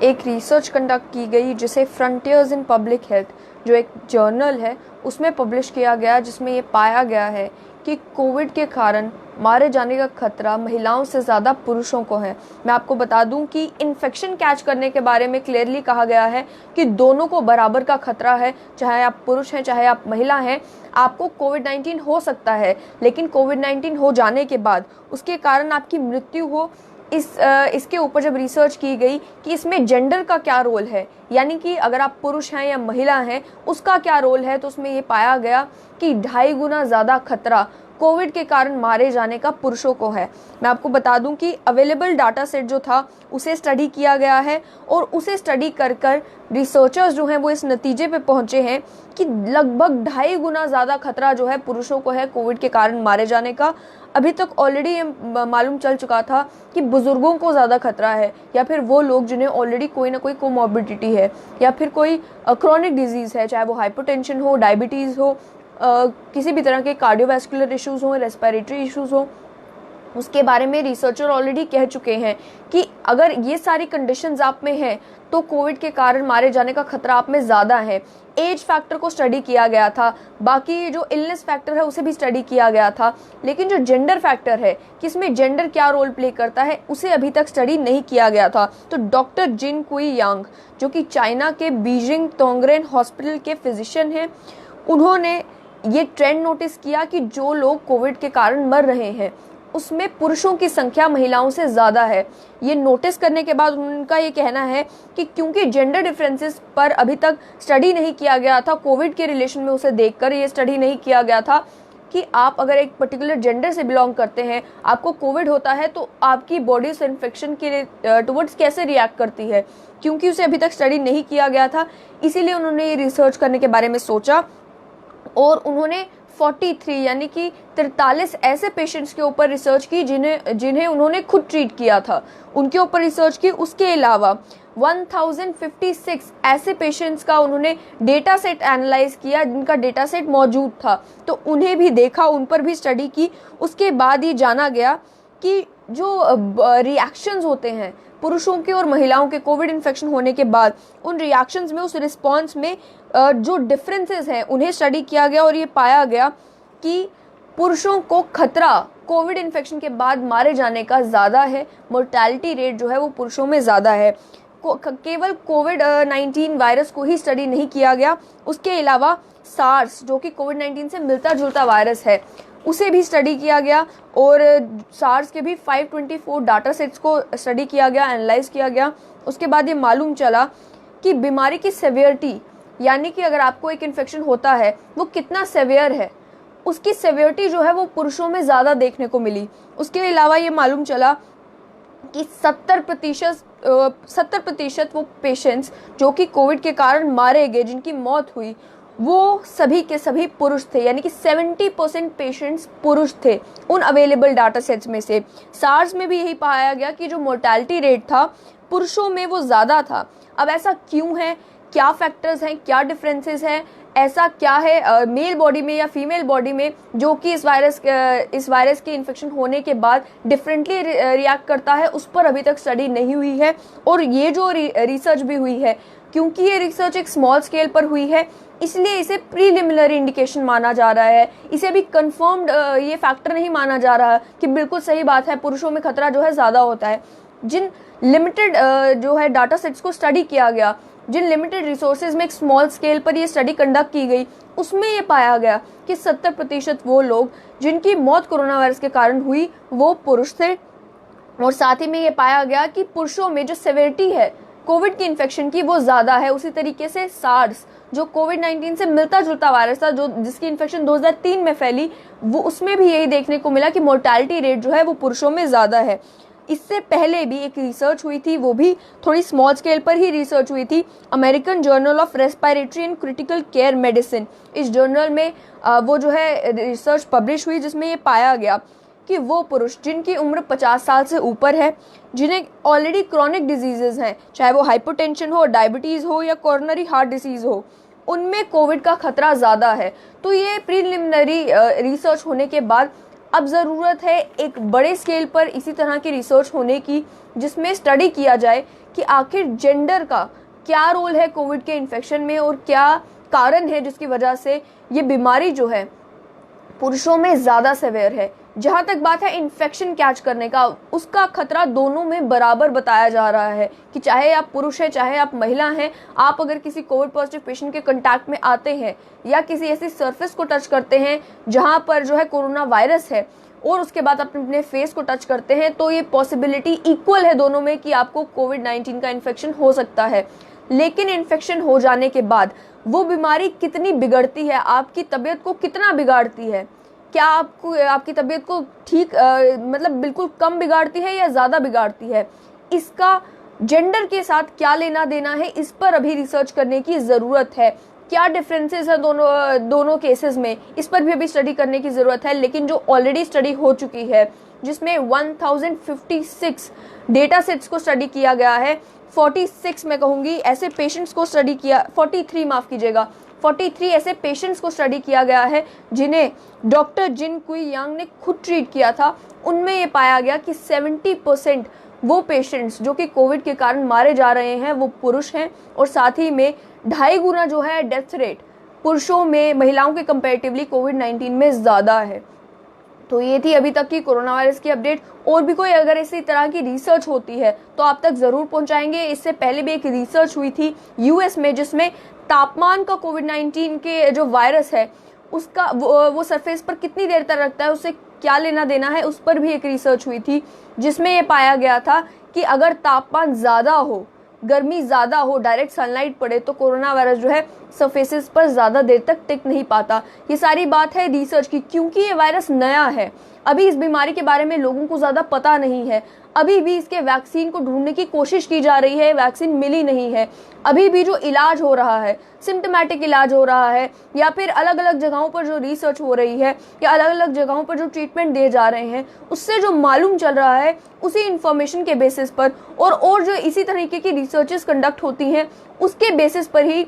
एक research conduct की गई जिसे फ्रंटियर्स इन पब्लिक हेल्थ जो एक जर्नल है उसमें पब्लिश किया गया, जिसमें ये पाया गया है कि कोविड के कारण मारे जाने का खतरा महिलाओं से ज़्यादा पुरुषों को है। मैं आपको बता दूं कि इन्फेक्शन कैच करने के बारे में क्लियरली कहा गया है कि दोनों को बराबर का खतरा है, चाहे आप पुरुष हैं चाहे आप महिला हैं। आपको कोविड-19 हो सकता है, लेकिन कोविड-19 हो जाने के बाद उसके कारण आपकी मृत्यु हो, इसके ऊपर जब रिसर्च की गई कि इसमें जेंडर का क्या रोल है, यानी कि अगर आप पुरुष हैं या महिला हैं उसका क्या रोल है, तो उसमें ये पाया गया कि 2.5 गुना ज़्यादा खतरा कोविड के कारण मारे जाने का पुरुषों को है। मैं आपको बता दूं कि अवेलेबल डाटा सेट जो था उसे स्टडी किया गया है और उसे स्टडी कर कर रिसर्चर्स जो हैं वो इस नतीजे पे पहुंचे हैं कि लगभग 2.5 गुना ज़्यादा खतरा जो है पुरुषों को है कोविड के कारण मारे जाने का। अभी तक ऑलरेडी ये मालूम चल चुका था कि बुजुर्गों को ज़्यादा खतरा है, या फिर वो लोग जिन्हें ऑलरेडी कोई ना कोई कोमॉर्बिडिटी है या फिर कोई क्रोनिक डिजीज़ है, चाहे वो हाइपरटेंशन हो, डायबिटीज़ हो, किसी भी तरह के कार्डियोवैस्कुलर इश्यूज़ हों, रेस्पिरेटरी इश्यूज़ हों, उसके बारे में रिसर्चर ऑलरेडी कह चुके हैं कि अगर ये सारी कंडीशंस आप में हैं तो कोविड के कारण मारे जाने का खतरा आप में ज़्यादा है। एज फैक्टर को स्टडी किया गया था, बाकी जो इलनेस फैक्टर है उसे भी स्टडी किया गया था, लेकिन जो जेंडर फैक्टर है कि इसमें जेंडर क्या रोल प्ले करता है उसे अभी तक स्टडी नहीं किया गया था। तो डॉक्टर जिन कुई यांग जो कि चाइना के बीजिंग तोंगरेन हॉस्पिटल के फिजिशियन हैं, उन्होंने ये ट्रेंड नोटिस किया कि जो लोग कोविड के कारण मर रहे हैं उसमें पुरुषों की संख्या महिलाओं से ज़्यादा है। ये नोटिस करने के बाद उनका ये कहना है कि क्योंकि जेंडर डिफरेंसेस पर अभी तक स्टडी नहीं किया गया था, कोविड के रिलेशन में उसे देखकर ये स्टडी नहीं किया गया था कि आप अगर एक पर्टिकुलर जेंडर से बिलोंग करते हैं, आपको कोविड होता है तो आपकी बॉडी उस इन्फेक्शन के टुवर्ड्स कैसे रिएक्ट करती है, क्योंकि उसे अभी तक स्टडी नहीं किया गया था। इसीलिए उन्होंने ये रिसर्च करने के बारे में सोचा और उन्होंने 43 यानी कि 43 ऐसे पेशेंट्स के ऊपर रिसर्च की जिन्हें उन्होंने खुद ट्रीट किया था, उनके ऊपर रिसर्च की। उसके अलावा 1056 ऐसे पेशेंट्स का उन्होंने डेटा सेट एनालाइज किया जिनका डेटा सेट मौजूद था, तो उन्हें भी देखा, उन पर भी स्टडी की। उसके बाद ये जाना गया कि जो रिएक्शंस होते हैं पुरुषों के और महिलाओं के कोविड इन्फेक्शन होने के बाद, उन रिएक्शंस में, उस रिस्पॉन्स में जो डिफरेंसेस हैं उन्हें स्टडी किया गया और ये पाया गया कि पुरुषों को खतरा कोविड इन्फेक्शन के बाद मारे जाने का ज़्यादा है। मोर्टेलिटी रेट जो है वो पुरुषों में ज़्यादा है। केवल कोविड-19 वायरस को ही स्टडी नहीं किया गया, उसके अलावा सार्स जो कि कोविड-19 से मिलता जुलता वायरस है उसे भी स्टडी किया गया और सार्स के भी 524 डाटा सेट्स को स्टडी किया गया, एनालाइज किया गया। उसके बाद ये मालूम चला कि बीमारी की सेवियरिटी, यानी कि अगर आपको एक इन्फेक्शन होता है वो कितना सेवियर है, उसकी सेवियरिटी जो है वो पुरुषों में ज़्यादा देखने को मिली। उसके अलावा ये मालूम चला कि 70% वो पेशेंट्स जो कि कोविड के कारण मारे गए, जिनकी मौत हुई, वो सभी के सभी पुरुष थे, यानी कि 70% पेशेंट्स पुरुष थे उन अवेलेबल डाटा सेट्स में से। सार्स में भी यही पाया गया कि जो मोर्टेलिटी रेट था पुरुषों में वो ज़्यादा था। अब ऐसा क्यों है, क्या फैक्टर्स हैं, क्या डिफरेंसेस हैं, ऐसा क्या है मेल बॉडी में या फीमेल बॉडी में जो कि इस वायरस के इन्फेक्शन होने के बाद डिफरेंटली रिएक्ट करता है, उस पर अभी तक स्टडी नहीं हुई है। और ये जो रिसर्च भी हुई है, क्योंकि ये रिसर्च एक स्मॉल स्केल पर हुई है, इसलिए इसे प्रीलिमिनरी इंडिकेशन माना जा रहा है। इसे भी कंफर्म्ड ये फैक्टर नहीं माना जा रहा कि बिल्कुल सही बात है, पुरुषों में खतरा जो है ज़्यादा होता है। जिन लिमिटेड जो है डाटा सेट्स को स्टडी किया गया, जिन लिमिटेड रिसोर्सेज में एक स्मॉल स्केल पर ये स्टडी कंडक्ट की गई, उसमें ये पाया गया कि 70% वो लोग जिनकी मौत कोरोना वायरस के कारण हुई वो पुरुष थे। और साथ ही में ये पाया गया कि पुरुषों में जो सेवेरिटी है कोविड की इन्फेक्शन की वो ज़्यादा है। उसी तरीके से सार्स जो कोविड-19 से मिलता जुलता वायरस था, जो जिसकी इन्फेक्शन 2003 में फैली, वो उसमें भी यही देखने को मिला कि मोर्टेलिटी रेट जो है वो पुरुषों में ज़्यादा है। इससे पहले भी एक रिसर्च हुई थी, वो भी थोड़ी स्मॉल स्केल पर ही रिसर्च हुई थी, American journal of respiratory and critical care medicine. इस जर्नल में वो जो है रिसर्च पब्लिश हुई, जिसमें ये पाया गया कि वो पुरुष जिनकी उम्र 50 साल से ऊपर है, जिन्हें ऑलरेडी क्रॉनिक डिजीजेस हैं, चाहे वो हाइपरटेंशन हो, डायबिटीज़ हो या कोरोनरी हार्ट डिसीज़ हो, उनमें कोविड का खतरा ज़्यादा है। तो ये प्रीलिमिनरी रिसर्च होने के बाद अब ज़रूरत है एक बड़े स्केल पर इसी तरह की रिसर्च होने की, जिसमें स्टडी किया जाए कि आखिर जेंडर का क्या रोल है कोविड के इन्फेक्शन में और क्या कारण है जिसकी वजह से ये बीमारी जो है पुरुषों में ज़्यादा सेवेयर है। जहाँ तक बात है इन्फेक्शन कैच करने का, उसका खतरा दोनों में बराबर बताया जा रहा है कि चाहे आप पुरुष हैं चाहे आप महिला हैं, आप अगर किसी कोविड पॉजिटिव पेशेंट के कांटेक्ट में आते हैं या किसी ऐसी सरफेस को टच करते हैं जहाँ पर जो है कोरोना वायरस है और उसके बाद अपने फेस को टच करते हैं, तो ये पॉसिबिलिटी इक्वल है दोनों में कि आपको कोविड-19 का इन्फेक्शन हो सकता है। लेकिन इन्फेक्शन हो जाने के बाद वो बीमारी कितनी बिगड़ती है, आपकी तबीयत को कितना बिगाड़ती है, क्या आपको आपकी तबीयत को ठीक मतलब बिल्कुल कम बिगाड़ती है या ज़्यादा बिगाड़ती है, इसका जेंडर के साथ क्या लेना देना है, इस पर अभी रिसर्च करने की ज़रूरत है। क्या डिफरेंसेस है दोनों केसेस में, इस पर भी अभी स्टडी करने की ज़रूरत है। लेकिन जो ऑलरेडी स्टडी हो चुकी है जिसमें 1056 डेटा सेट्स को स्टडी किया गया है, 46 मैं कहूँगी ऐसे पेशेंट्स को स्टडी किया, 43 माफ़ कीजिएगा, 43 ऐसे पेशेंट्स को स्टडी किया गया है जिन्हें डॉक्टर जिन कुई यांग ने खुद ट्रीट किया था। उनमें ये पाया गया कि 70% वो पेशेंट्स जो कि कोविड के कारण मारे जा रहे हैं वो पुरुष हैं और साथ ही में 2.5 गुना जो है डेथ रेट पुरुषों में महिलाओं के कंपैरेटिवली कोविड-19 में ज़्यादा है। तो ये थी अभी तक की कोरोना वायरस की अपडेट। और भी कोई अगर इसी तरह की रिसर्च होती है तो आप तक ज़रूर पहुंचाएंगे। इससे पहले भी एक रिसर्च हुई थी यूएस में जिसमें तापमान का कोविड-19 के जो वायरस है उसका वो सरफेस पर कितनी देर तक रखता है, उससे क्या लेना देना है, उस पर भी एक रिसर्च हुई थी जिसमें ये पाया गया था कि अगर तापमान ज़्यादा हो, गर्मी ज़्यादा हो, डायरेक्ट सनलाइट पड़े तो कोरोना वायरस जो है सरफेसेस पर ज़्यादा देर तक टिक नहीं पाता। ये सारी बात है रिसर्च की, क्योंकि ये वायरस नया है, अभी इस बीमारी के बारे में लोगों को ज़्यादा पता नहीं है, अभी भी इसके वैक्सीन को ढूंढने की कोशिश की जा रही है, वैक्सीन मिली नहीं है। अभी भी जो इलाज हो रहा है, सिम्टोमेटिक इलाज हो रहा है या फिर अलग अलग जगहों पर जो रिसर्च हो रही है या अलग अलग जगहों पर जो ट्रीटमेंट दिए जा रहे हैं, उससे जो मालूम चल रहा है उसी इंफॉर्मेशन के बेसिस पर और जो इसी तरीके की रिसर्चेस कंडक्ट होती हैं उसके बेसिस पर ही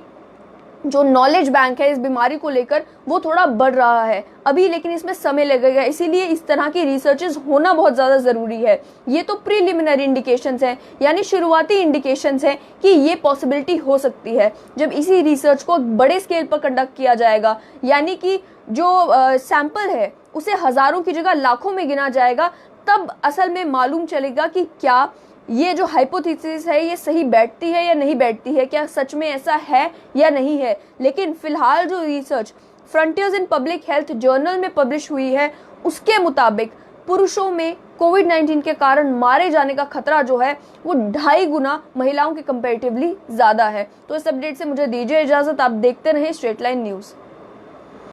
जो नॉलेज बैंक है इस बीमारी को लेकर वो थोड़ा बढ़ रहा है अभी, लेकिन इसमें समय लगेगा। इसीलिए इस तरह की रिसर्चेस होना बहुत ज़्यादा ज़रूरी है। ये तो प्रीलिमिनरी इंडिकेशंस हैं, यानी शुरुआती इंडिकेशंस हैं कि ये पॉसिबिलिटी हो सकती है। जब इसी रिसर्च को बड़े स्केल पर कंडक्ट किया जाएगा, यानी कि जो सैंपल है उसे हज़ारों की जगह लाखों में गिना जाएगा, तब असल में मालूम चलेगा कि क्या ये जो हाइपोथेसिस है ये सही बैठती है या नहीं बैठती है, क्या सच में ऐसा है या नहीं है। लेकिन फिलहाल जो research frontiers in public health journal में पब्लिश हुई है उसके मुताबिक पुरुषों में कोविड-19 के कारण मारे जाने का खतरा जो है वो 2.5 गुना महिलाओं के कंपैरेटिवली ज़्यादा है। तो इस अपडेट से मुझे दीजिए इजाज़त, आप देखते रहें स्ट्रेट लाइन न्यूज़।